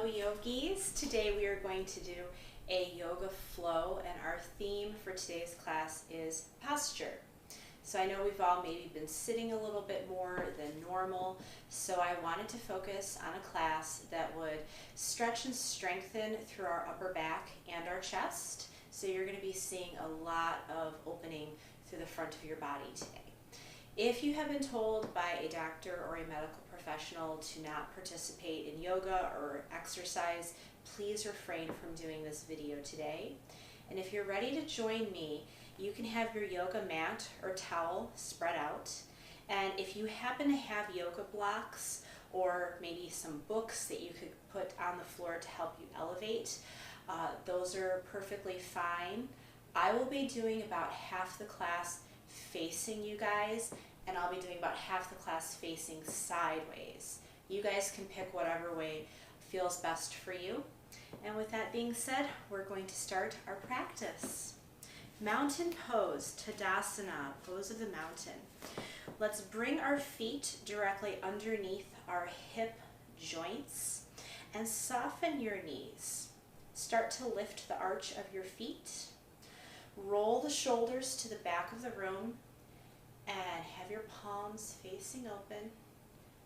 Hello yogis. Today we are going to do a yoga flow and our theme for today's class is posture. So I know we've all maybe been sitting a little bit more than normal, so I wanted to focus on a class that would stretch and strengthen through our upper back and our chest. So you're going to be seeing a lot of opening through the front of your body today. If you have been told by a doctor or a medical professional to not participate in yoga or exercise, please refrain from doing this video today. And if you're ready to join me, you can have your yoga mat or towel spread out. And if you happen to have yoga blocks or maybe some books that you could put on the floor to help you elevate, those are perfectly fine. I will be doing about half the class facing you guys, and I'll be doing about half the class facing sideways. You guys can pick whatever way feels best for you. And with that being said, we're going to start our practice. Mountain pose, Tadasana, pose of the mountain. Let's bring our feet directly underneath our hip joints and soften your knees. Start to lift the arch of your feet. Roll the shoulders to the back of the room and have your palms facing open.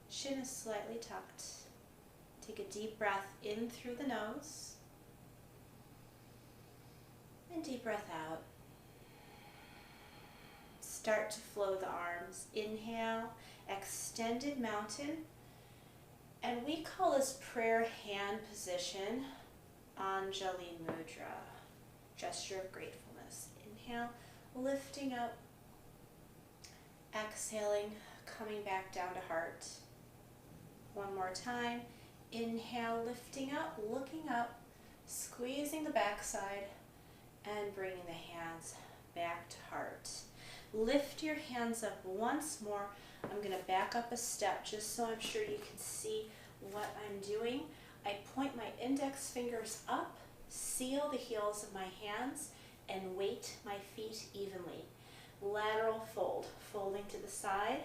Chin is slightly tucked. Take a deep breath in through the nose and deep breath out. Start to flow the arms. Inhale, extended mountain. And we call this prayer hand position Anjali Mudra, gesture of gratefulness. Inhale, lifting up. Exhaling, coming back down to heart. One more time. Inhale, lifting up, looking up, squeezing the backside, and bringing the hands back to heart. Lift your hands up once more. I'm going to back up a step just so I'm sure you can see what I'm doing. I point my index fingers up, seal the heels of my hands, and weight my feet evenly. Lateral fold, folding to the side.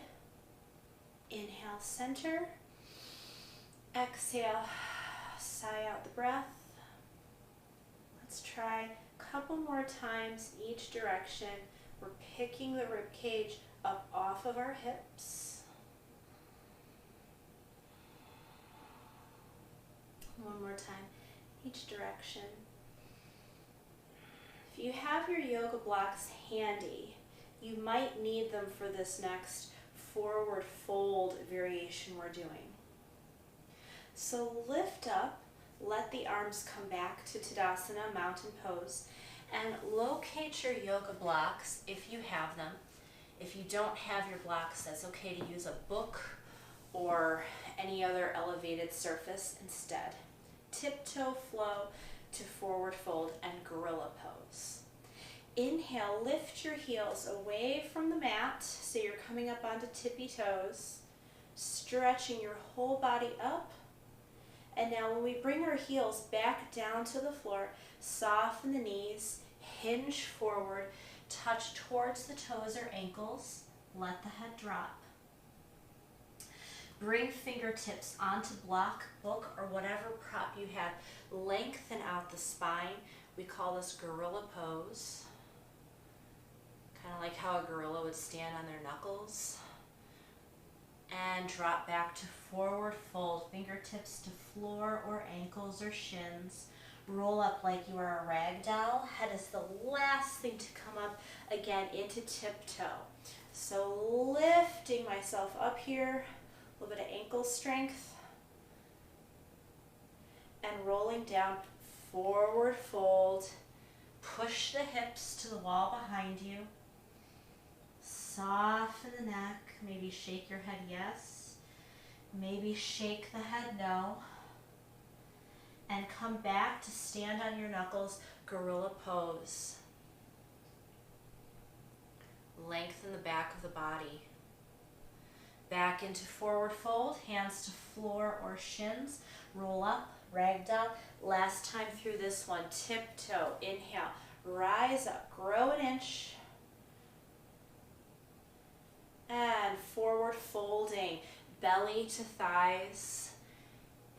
Inhale, center. Exhale, sigh out the breath. Let's try a couple more times each direction. We're picking the rib cage up off of our hips. One more time, each direction. If you have your yoga blocks handy, you might need them for this next forward fold variation we're doing. So lift up, let the arms come back to Tadasana, mountain pose, and locate your yoga blocks if you have them. If you don't have your blocks, that's okay to use a book or any other elevated surface instead. Tiptoe flow to forward fold and gorilla pose. Inhale, lift your heels away from the mat so you're coming up onto tippy toes, stretching your whole body up. And now when we bring our heels back down to the floor, soften the knees, hinge forward, touch towards the toes or ankles, let the head drop. Bring fingertips onto block, book, or whatever prop you have. Lengthen out the spine. We call this gorilla pose. Kind of like how a gorilla would stand on their knuckles. And drop back to forward fold, fingertips to floor or ankles or shins. Roll up like you are a rag doll. Head is the last thing to come up, again into tiptoe. So lifting myself up here, a little bit of ankle strength. And rolling down, forward fold. Push the hips to the wall behind you. Soften the neck, maybe shake your head yes, maybe shake the head no, and come back to stand on your knuckles, gorilla pose. Lengthen the back of the body. Back into forward fold, hands to floor or shins, roll up, ragdoll. Last time through this one, tiptoe, inhale, rise up, grow an inch, and forward folding, belly to thighs,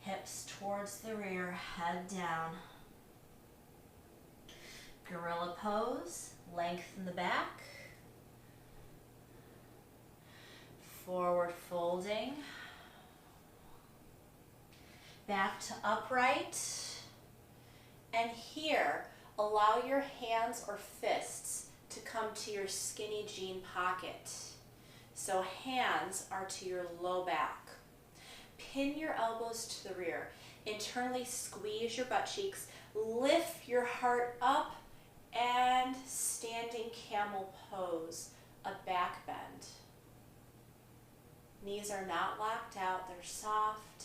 Hips towards the rear, head down. Gorilla pose, lengthen the back. Forward folding. Back to upright. And here, allow your hands or fists to come to your skinny jean pocket. So hands are to your low back. Pin your elbows to the rear. Internally squeeze your butt cheeks. Lift your heart up and standing camel pose, a back bend. Knees are not locked out, they're soft.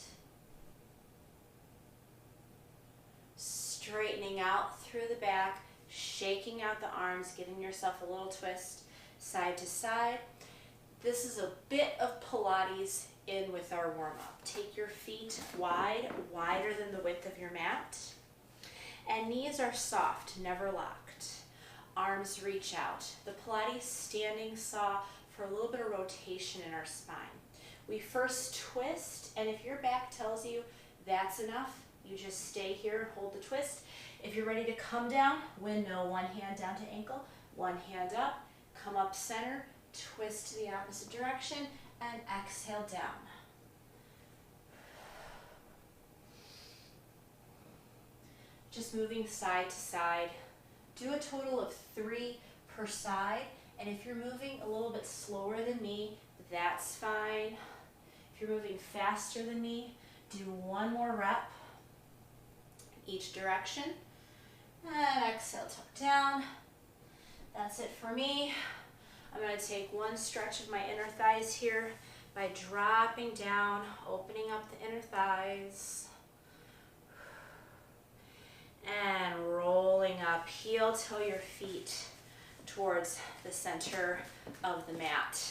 Straightening out through the back, shaking out the arms, giving yourself a little twist side to side. This is a bit of Pilates in with our warm-up. Take your feet wide, wider than the width of your mat. And knees are soft, never locked. Arms reach out. The Pilates standing saw for a little bit of rotation in our spine. We first twist, and if your back tells you that's enough, you just stay here and hold the twist. If you're ready to come down, windmill, one hand down to ankle, one hand up, come up center, twist to the opposite direction, and exhale down. Just moving side to side. Do a total of 3 per side, and if you're moving a little bit slower than me, that's fine. If you're moving faster than me, do 1 more rep in each direction, and exhale, tuck down. That's it for me. I'm going to take one stretch of my inner thighs here by dropping down, opening up the inner thighs, and rolling up, heel toe your feet towards the center of the mat.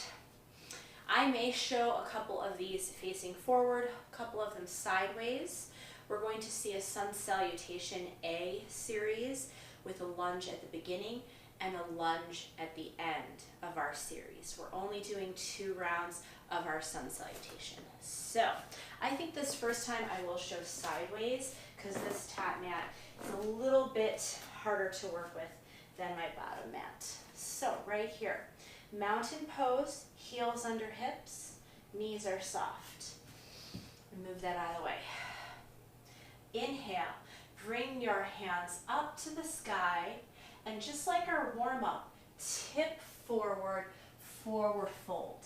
I may show a couple of these facing forward, a couple of them sideways. We're going to see a sun salutation A series with a lunge at the beginning and a lunge at the end of our series. We're only doing 2 rounds of our sun salutation. So I think this first time I will show sideways because this top mat is a little bit harder to work with than my bottom mat. So right here, mountain pose, heels under hips, knees are soft. Move that out of the way. Inhale, bring your hands up to the sky, and just like our warm-up, tip forward, forward fold.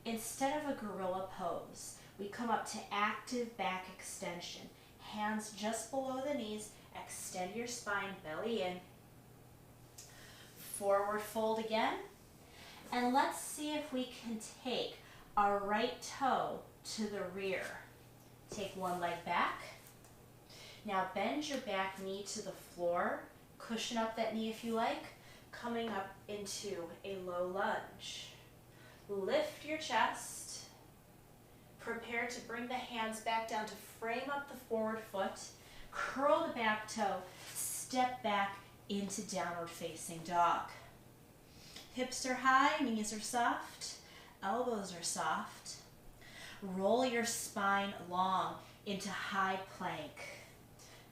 Instead of a gorilla pose, we come up to active back extension. Hands just below the knees, extend your spine, belly in. Forward fold again. And let's see if we can take our right toe to the rear. Take one leg back. Now bend your back knee to the floor. Cushion up that knee if you like. Coming up into a low lunge. Lift your chest. Prepare to bring the hands back down to frame up the forward foot. Curl the back toe. Step back into downward facing dog. Hips are high, knees are soft, elbows are soft. Roll your spine long into high plank.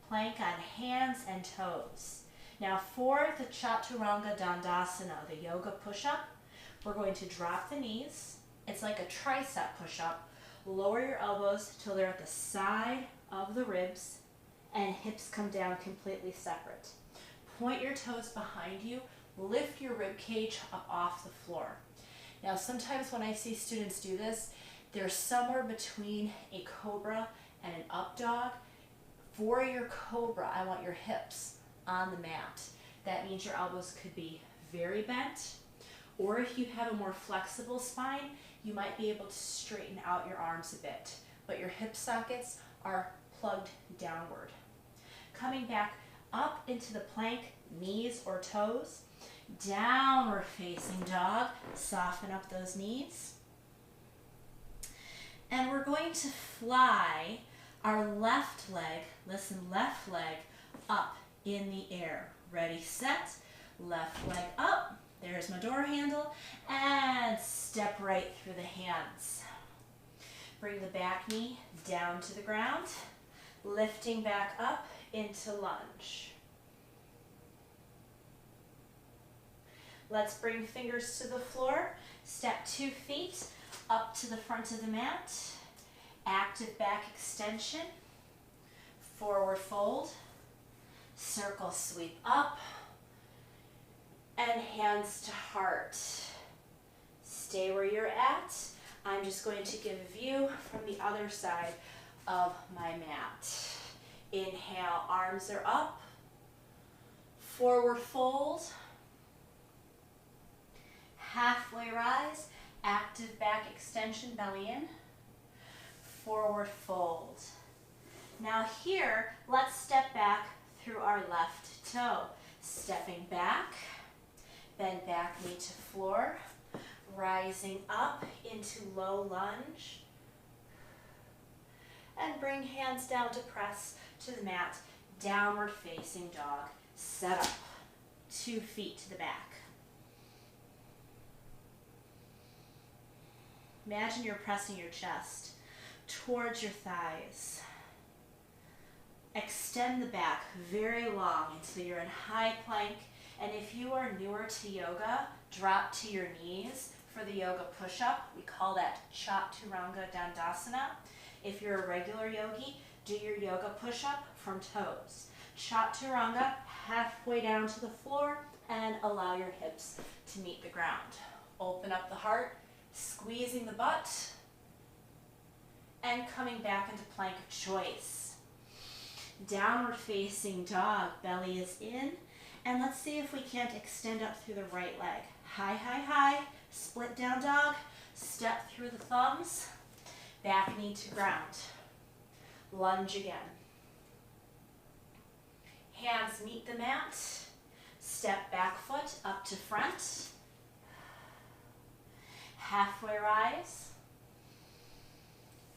Plank on hands and toes. Now for the Chaturanga Dandasana, the yoga push-up, we're going to drop the knees. It's like a tricep push-up. Lower your elbows till they're at the side of the ribs and hips come down completely separate. Point your toes behind you. Lift your rib cage up off the floor. Now sometimes when I see students do this, they're somewhere between a cobra and an up dog. For your cobra, I want your hips on the mat. That means your elbows could be very bent, or if you have a more flexible spine, you might be able to straighten out your arms a bit, but your hip sockets are plugged downward. Coming back up into the plank, knees or toes, downward facing dog, soften up those knees. And we're going to fly our left leg, listen, left leg up in the air. Ready, set, left leg up, there's my door handle, and step right through the hands. Bring the back knee down to the ground, lifting back up into lunge. Let's bring fingers to the floor. Step 2 feet up to the front of the mat. Active back extension. Forward fold. Circle sweep up. And hands to heart. Stay where you're at. I'm just going to give a view from the other side of my mat. Inhale, arms are up. Forward fold. Halfway rise, active back extension, belly in. Forward fold. Now here, let's step back through our left toe. Stepping back, bend back knee to floor. Rising up into low lunge. And bring hands down to press to the mat. Downward facing dog. Set up. 2 feet to the back. Imagine you're pressing your chest towards your thighs. Extend the back very long until you're in high plank. And if you are newer to yoga, drop to your knees for the yoga push-up. We call that Chaturanga Dandasana. If you're a regular yogi, do your yoga push-up from toes. Chaturanga, halfway down to the floor, and allow your hips to meet the ground. Open up the heart, squeezing the butt, and coming back into plank of choice. Downward facing dog, belly is in, and let's see if we can't extend up through the right leg. High, high, high, split down dog, step through the thumbs, back knee to ground. Lunge again. Hands meet the mat, step back foot up to front. Halfway rise,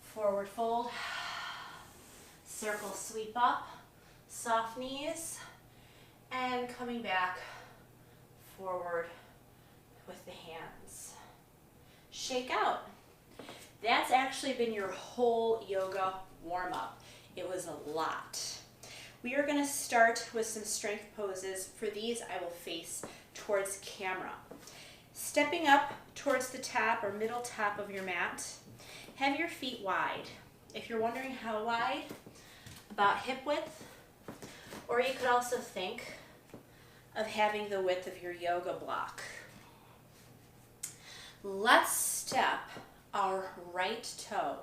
forward fold, circle sweep up, soft knees, and coming back forward with the hands. Shake out. That's actually been your whole yoga warm-up. It was a lot. We are going to start with some strength poses. For these, I will face towards camera. Stepping up towards the top or middle top of your mat, have your feet wide. If you're wondering how wide, about hip width, or you could also think of having the width of your yoga block. Let's step our right toe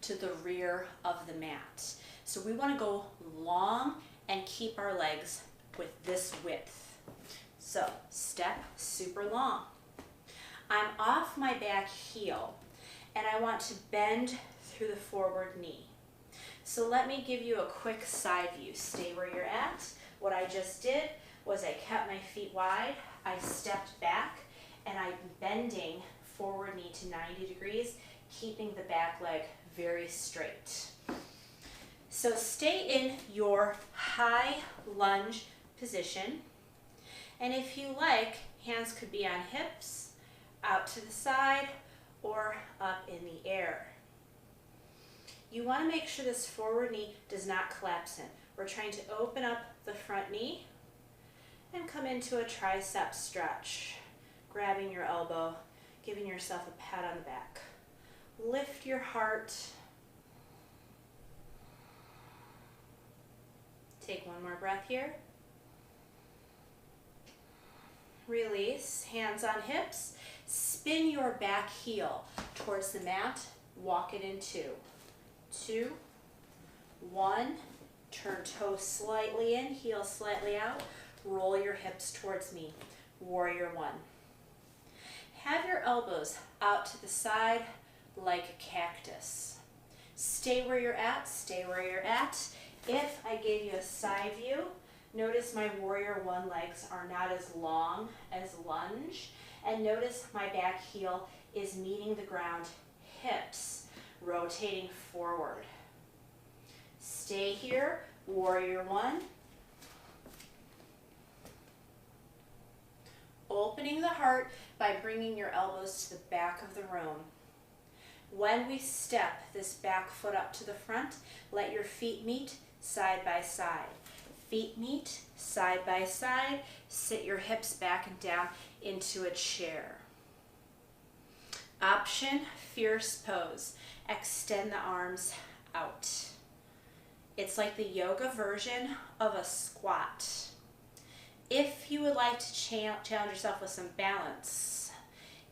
to the rear of the mat. So we want to go long and keep our legs with this width. So step super long. I'm off my back heel and I want to bend through the forward knee. So let me give you a quick side view. Stay where you're at. What I just did was I kept my feet wide, I stepped back, and I'm bending forward knee to 90 degrees, keeping the back leg very straight. So stay in your high lunge position. And if you like, hands could be on hips, out to the side, or up in the air. You want to make sure this forward knee does not collapse in. We're trying to open up the front knee and come into a tricep stretch. Grabbing your elbow, giving yourself a pat on the back. Lift your heart. Take one more breath here. Release, hands on hips. Spin your back heel towards the mat. Walk it in 2. 2, 1. Turn toes slightly in, heel slightly out. Roll your hips towards me. Warrior 1. Have your elbows out to the side like a cactus. Stay where you're at, stay where you're at. If I gave you a side view, notice my warrior 1 legs are not as long as lunge. And notice my back heel is meeting the ground, hips rotating forward. Stay here, warrior 1. Opening the heart by bringing your elbows to the back of the room. When we step this back foot up to the front, let your feet meet side by side. Feet meet side by side. Sit your hips back and down into a chair. Option, fierce pose. Extend the arms out. It's like the yoga version of a squat. If you would like to challenge yourself with some balance,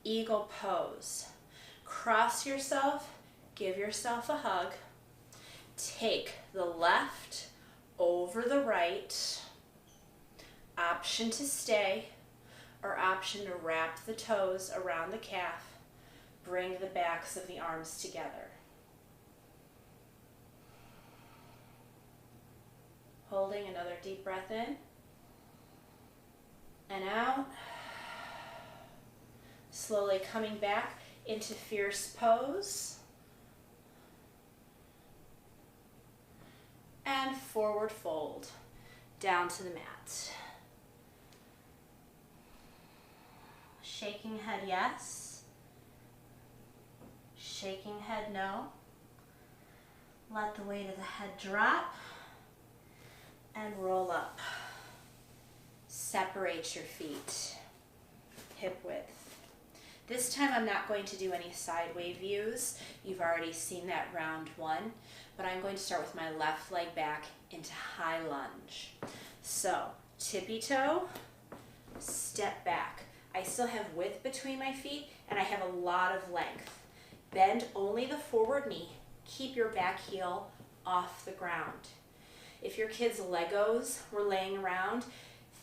eagle pose. Cross yourself, give yourself a hug. Take the left over the right. Option to stay, or option to wrap the toes around the calf. Bring the backs of the arms together. Holding another deep breath in and out. Slowly coming back into fierce pose. And forward fold down to the mat. Shaking head yes. Shaking head no. Let the weight of the head drop and roll up. Separate your feet, hip width. This time I'm not going to do any sideway views. You've already seen that round one, but I'm going to start with my left leg back into high lunge. So, tippy toe, step back. I still have width between my feet and I have a lot of length. Bend only the forward knee. Keep your back heel off the ground. If your kids' Legos were laying around,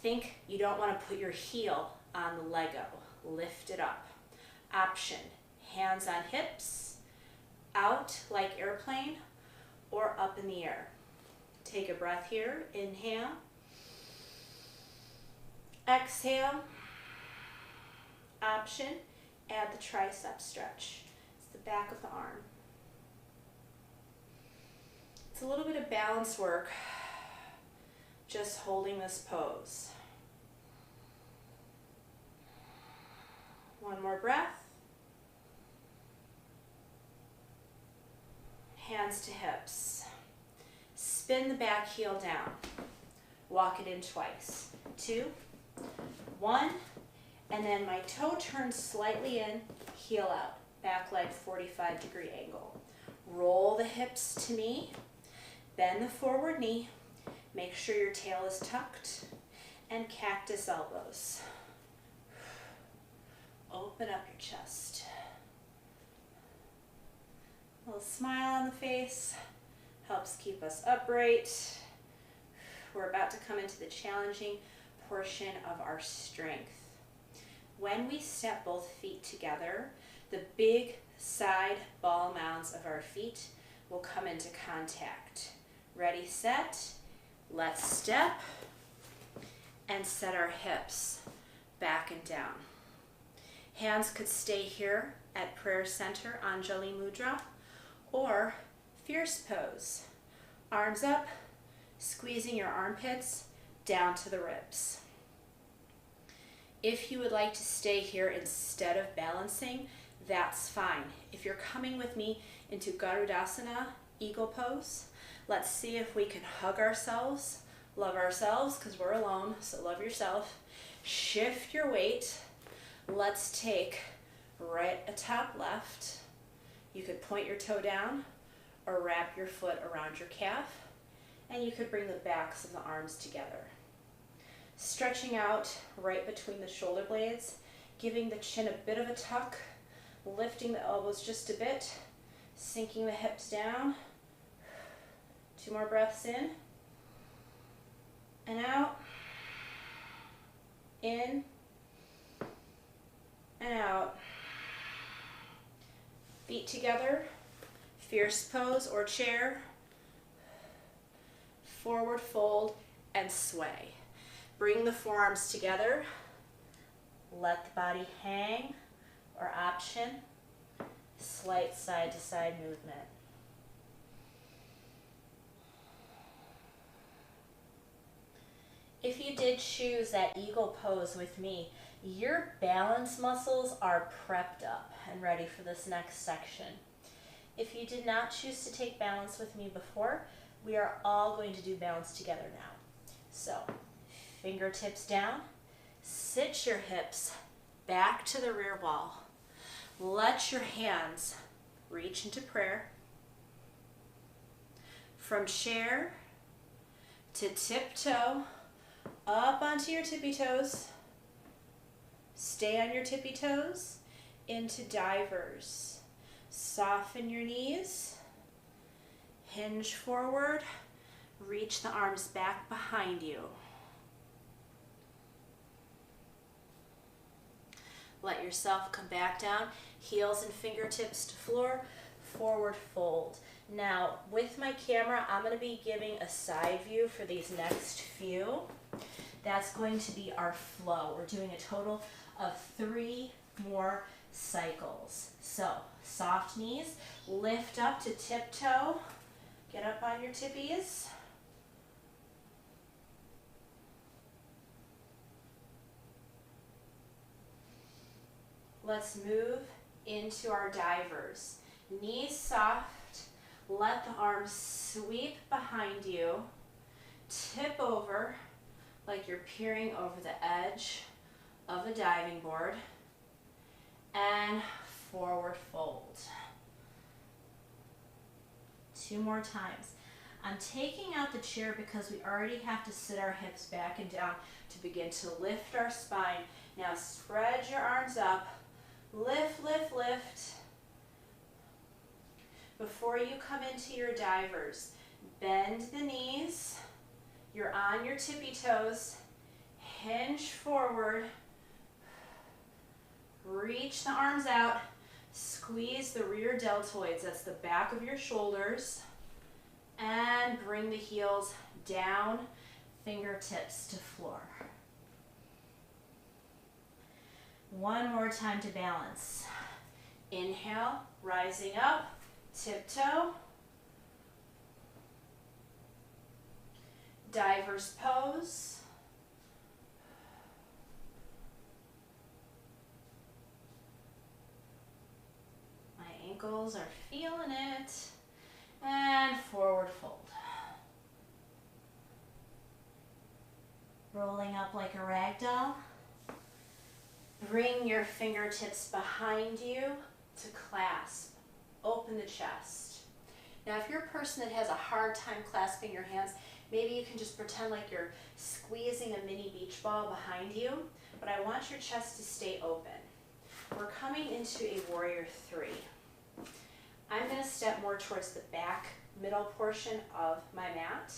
think you don't want to put your heel on the Lego. Lift it up. Option, hands on hips, out like airplane, or up in the air. Take a breath here. Inhale. Exhale. Option, add the tricep stretch. It's the back of the arm. It's a little bit of balance work, just holding this pose. One more breath. Hands to hips. Spin the back heel down. Walk it in twice. 2, 1, and then my toe turns slightly in, heel out. Back leg 45-degree angle. Roll the hips to me. Bend the forward knee. Make sure your tail is tucked. And cactus elbows. Open up your chest. A little smile on the face helps keep us upright. We're about to come into the challenging portion of our strength. When we step both feet together, the big side ball mounds of our feet will come into contact. Ready, set, let's step and set our hips back and down. Hands could stay here at prayer center, Anjali Mudra, or fierce pose. Arms up, squeezing your armpits down to the ribs. If you would like to stay here instead of balancing, that's fine. If you're coming with me into Garudasana, eagle pose, let's see if we can hug ourselves, love ourselves, because we're alone, so love yourself. Shift your weight. Let's take right atop left. You could point your toe down or wrap your foot around your calf, and you could bring the backs of the arms together. Stretching out right between the shoulder blades, giving the chin a bit of a tuck, lifting the elbows just a bit, sinking the hips down. 2 more breaths in and out, in and out. Feet together, fierce pose or chair, forward fold and sway. Bring the forearms together, let the body hang, or option, slight side to side movement. If you did choose that eagle pose with me, your balance muscles are prepped up and ready for this next section. If you did not choose to take balance with me before, we are all going to do balance together now. So, fingertips down, sit your hips back to the rear wall. Let your hands reach into prayer. From chair to tiptoe, up onto your tippy toes. Stay on your tippy toes into divers. Soften your knees. Hinge forward. Reach the arms back behind you. Let yourself come back down. Heels and fingertips to floor. Forward fold. Now, with my camera, I'm going to be giving a side view for these next few. That's going to be our flow. We're doing a total of 3 more cycles. So, soft knees, lift up to tiptoe, get up on your tippies. Let's move into our divers. Knees soft, let the arms sweep behind you, tip over like you're peering over the edge of a diving board, and forward fold. 2 more times. I'm taking out the chair because we already have to sit our hips back and down to begin to lift our spine. Now spread your arms up, lift, lift, lift. Before you come into your divers, bend the knees, you're on your tippy toes, hinge forward, reach the arms out, squeeze the rear deltoids, that's the back of your shoulders, and bring the heels down, fingertips to floor. 1 more time to balance. Inhale, rising up, tiptoe, diver's pose, my ankles are feeling it, and forward fold. Rolling up like a rag doll. Bring your fingertips behind you to clasp. Open the chest. Now if you're a person that has a hard time clasping your hands, maybe you can just pretend like you're squeezing a mini beach ball behind you, but I want your chest to stay open. We're coming into a warrior 3. I'm going to step more towards the back middle portion of my mat.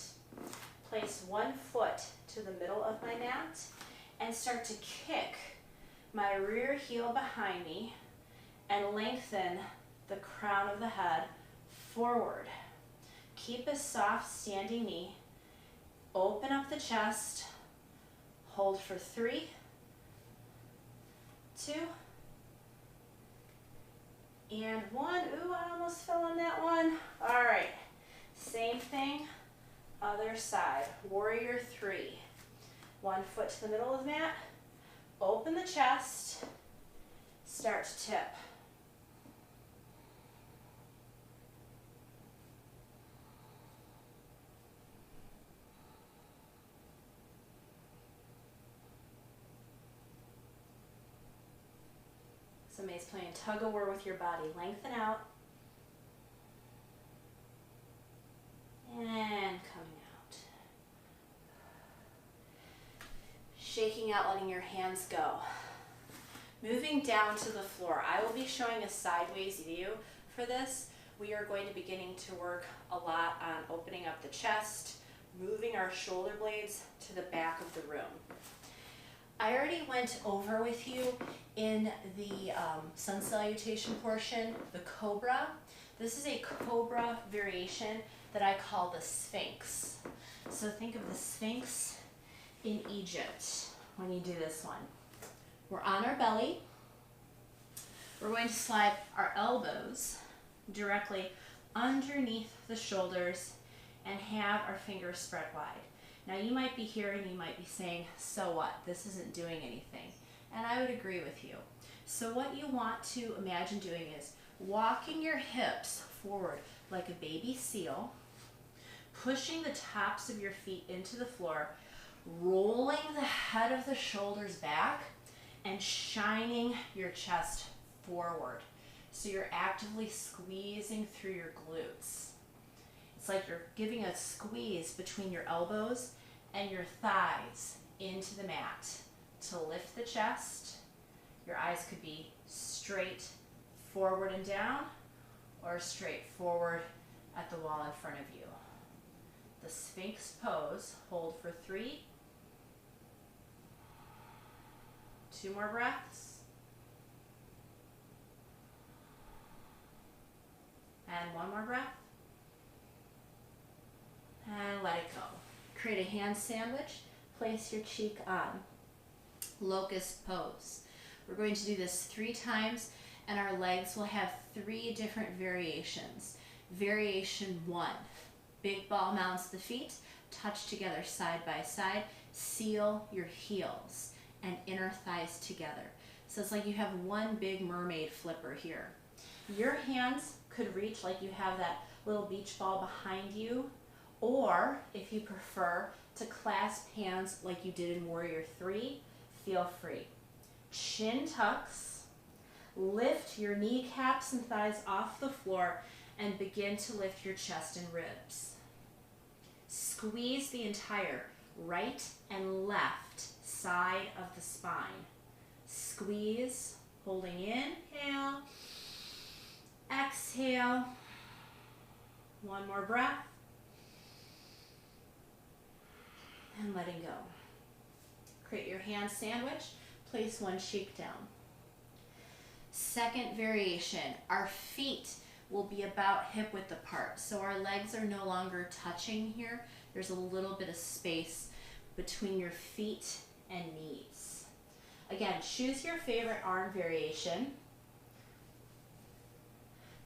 Place 1 foot to the middle of my mat and start to kick my rear heel behind me and lengthen the crown of the head forward. Keep a soft standing knee. Open up the chest. Hold for 3, 2, and 1. Ooh, I almost fell on that one. All right, same thing, other side. Warrior 3. 1 foot to the middle of the mat. Open the chest. Start to tip. Somebody's playing tug of war with your body. Lengthen out. And coming out. Shaking out, letting your hands go. Moving down to the floor. I will be showing a sideways view for this. We are going to be beginning to work a lot on opening up the chest, moving our shoulder blades to the back of the room. I already went over with you in the sun salutation portion, the cobra. This is a cobra variation that I call the Sphinx. So think of the Sphinx in Egypt when you do this one. We're on our belly. We're going to slide our elbows directly underneath the shoulders and have our fingers spread wide. Now you might be here and you might be saying, so what? This isn't doing anything. And I would agree with you. So what you want to imagine doing is walking your hips forward like a baby seal, pushing the tops of your feet into the floor, rolling the head of the shoulders back, and shining your chest forward. So you're actively squeezing through your glutes. It's like you're giving a squeeze between your elbows and your thighs into the mat to lift the chest. Your eyes could be straight forward and down, or straight forward at the wall in front of you. The Sphinx pose, hold for 3. 2 more breaths. And 1 more breath. And let it go. Create a hand sandwich. Place your cheek on. Locust pose. We're going to do this 3 times, and our legs will have 3 different variations. Variation 1, big ball mounts the feet, touch together side by side, seal your heels and inner thighs together. So it's like you have one big mermaid flipper here. Your hands could reach like you have that little beach ball behind you, or if you prefer to clasp hands like you did in Warrior 3, feel free. Chin tucks, lift your kneecaps and thighs off the floor and begin to lift your chest and ribs. Squeeze the entire right and left side of the spine. Squeeze, holding inhale, exhale. 1 more breath. And letting go. Create your hand sandwich. Place one cheek down. Second variation, our feet will be about hip width apart. So our legs are no longer touching here. There's a little bit of space between your feet and knees. Again, choose your favorite arm variation.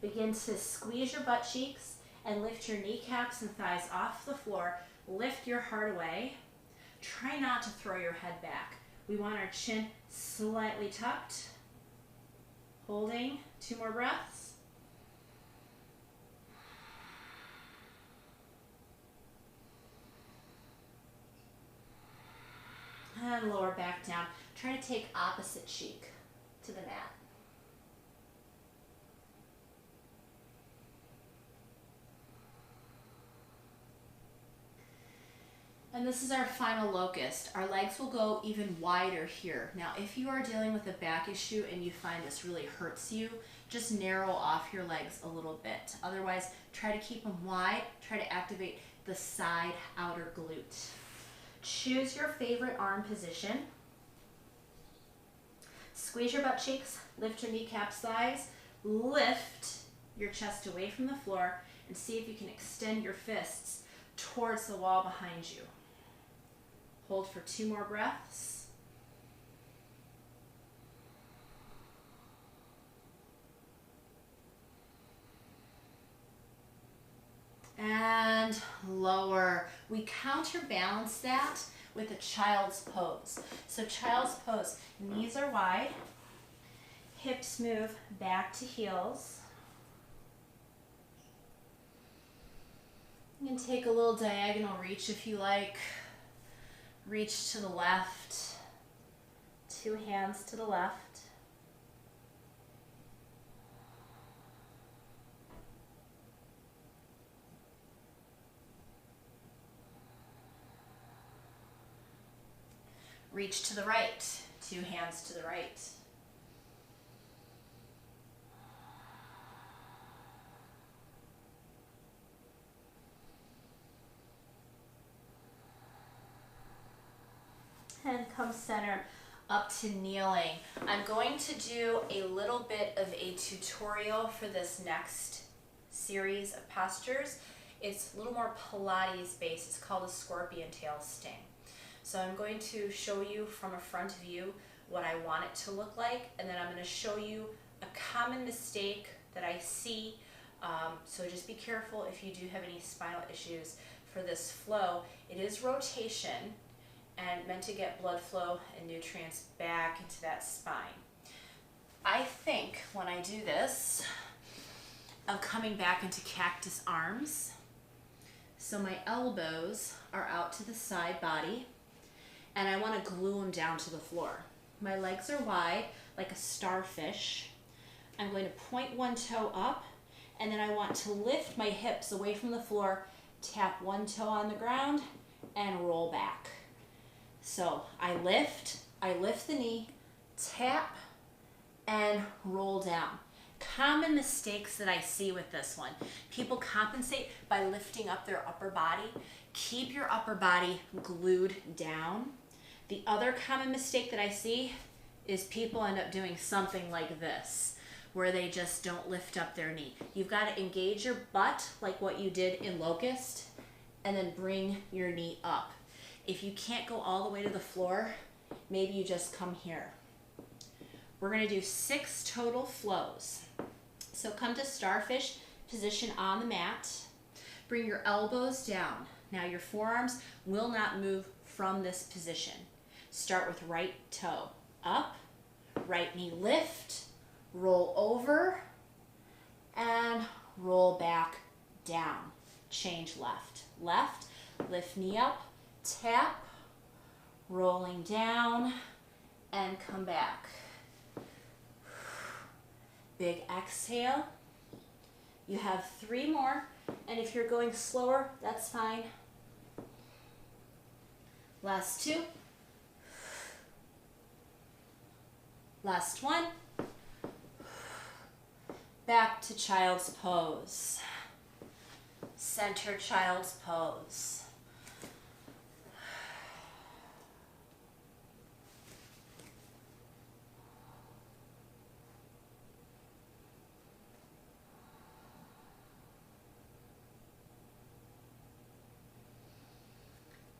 Begin to squeeze your butt cheeks and lift your kneecaps and thighs off the floor. Lift your heart away. Try not to throw your head back. We want our chin slightly tucked. Holding, 2 more breaths. And lower back down. Try to take opposite cheek to the mat. And this is our final locust. Our legs will go even wider here. Now, if you are dealing with a back issue and you find this really hurts you, just narrow off your legs a little bit. Otherwise, try to keep them wide. Try to activate the side outer glute. Choose your favorite arm position. Squeeze your butt cheeks, lift your kneecaps, thighs, lift your chest away from the floor, and see if you can extend your fists towards the wall behind you. Hold for 2 more breaths. And lower. We counterbalance that with a child's pose. So child's pose, knees are wide, hips move back to heels. You can take a little diagonal reach if you like. Reach to the left, 2 hands to the left. Reach to the right, 2 hands to the right. And come center up to kneeling. I'm going to do a little bit of a tutorial for this next series of postures. It's a little more Pilates based. It's called a scorpion tail sting. So I'm going to show you from a front view what I want it to look like, and then I'm going to show you a common mistake that I see. So just be careful if you do have any spinal issues for this flow. It is rotation and meant to get blood flow and nutrients back into that spine. I think when I do this, of coming back into cactus arms. So my elbows are out to the side body, and I want to glue them down to the floor. My legs are wide like a starfish. I'm going to point one toe up, and then I want to lift my hips away from the floor, tap one toe on the ground, and roll back. So I lift the knee, tap, and roll down. Common mistakes that I see with this one. People compensate by lifting up their upper body. Keep your upper body glued down. The other common mistake that I see is people end up doing something like this, where they just don't lift up their knee. You've got to engage your butt like what you did in locust, and then bring your knee up. If you can't go all the way to the floor, maybe you just come here. We're going to do 6 total flows. So come to starfish position on the mat. Bring your elbows down. Now your forearms will not move from this position. Start with right toe up, right knee lift, roll over, and roll back down. Change left. Left, lift knee up, tap, rolling down, and come back. Big exhale. You have 3 more, and if you're going slower, that's fine. Last 2. Last 1. Back to child's pose. Center child's pose.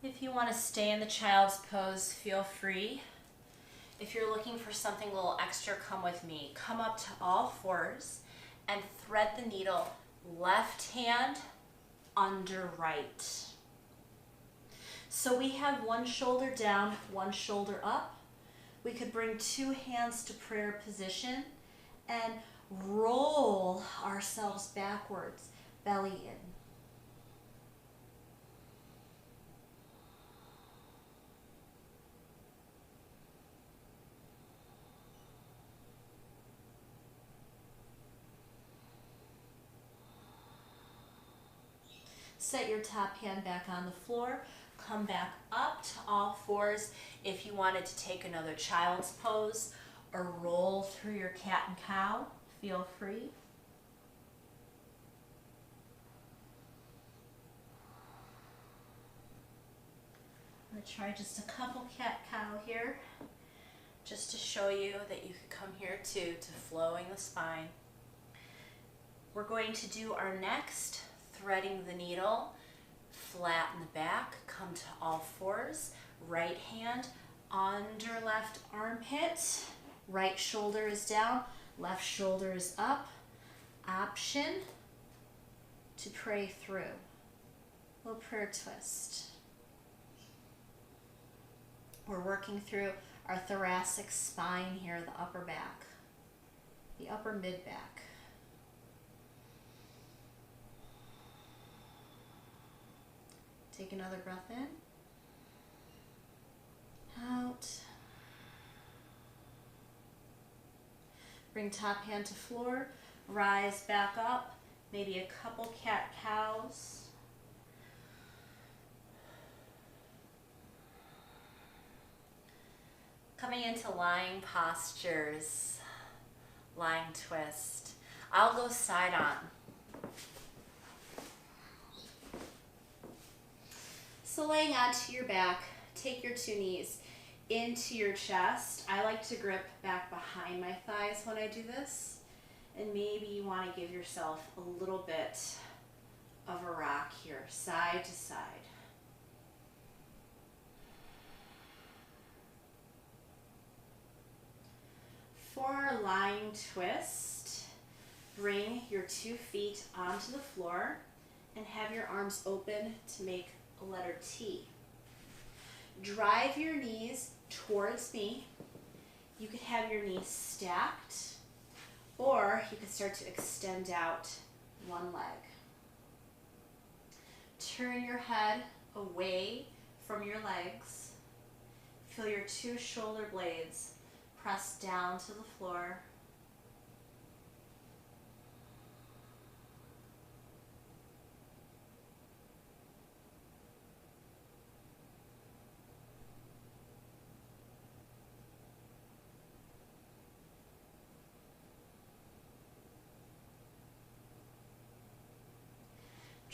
If you want to stay in the child's pose, feel free. If you're looking for something a little extra, come with me. Come up to all fours and thread the needle left hand under right. So we have one shoulder down, one shoulder up. We could bring 2 hands to prayer position and roll ourselves backwards, belly in. Set your top hand back on the floor. Come back up to all fours. If you wanted to take another child's pose or roll through your cat and cow, feel free. I'm going to try just a couple cat-cow here, just to show you that you can come here too, to flowing the spine. We're going to do our next threading the needle, flatten the back, come to all fours, right hand under left armpit, right shoulder is down, left shoulder is up. Option to pray through. Little prayer twist. We're working through our thoracic spine here, the upper back, the upper mid back. Take another breath in, out. Bring top hand to floor, rise back up, maybe a couple cat-cows. Coming into lying postures, lying twist. I'll go side on. So laying onto your back, take your 2 knees into your chest. I like to grip back behind my thighs when I do this. And maybe you want to give yourself a little bit of a rock here, side to side. For our lying twist, bring your 2 feet onto the floor and have your arms open to make a letter T. Drive your knees towards me. You could have your knees stacked, or you could start to extend out one leg. Turn your head away from your legs. Feel your two shoulder blades press down to the floor.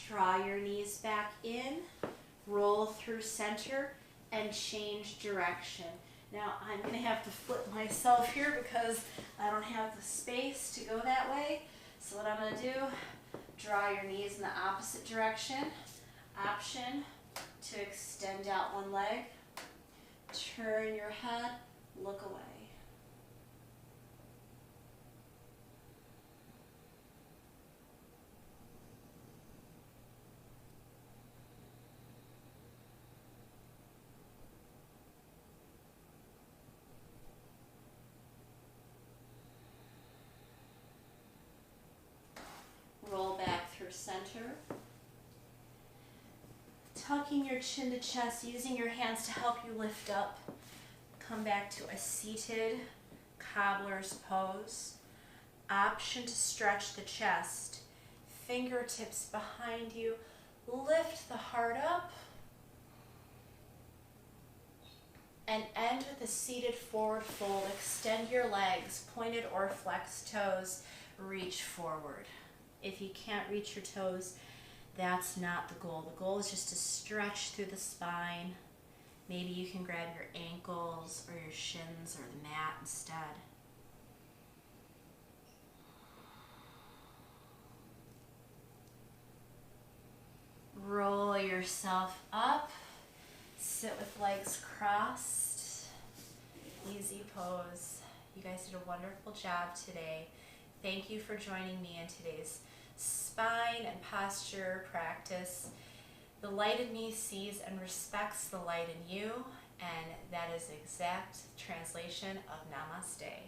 Draw your knees back in, roll through center, and change direction. Now I'm going to have to flip myself here because I don't have the space to go that way. So what I'm going to do, draw your knees in the opposite direction. Option to extend out one leg. Turn your head, look away. Roll back through center. Tucking your chin to chest, using your hands to help you lift up. Come back to a seated cobbler's pose. Option to stretch the chest. Fingertips behind you. Lift the heart up. And end with a seated forward fold. Extend your legs, pointed or flexed toes. Reach forward. If you can't reach your toes, that's not the goal. The goal is just to stretch through the spine. Maybe you can grab your ankles or your shins or the mat instead. Roll yourself up. Sit with legs crossed. Easy pose. You guys did a wonderful job today. Thank you for joining me in today's spine and posture practice. The light in me sees and respects the light in you, and that is the exact translation of Namaste.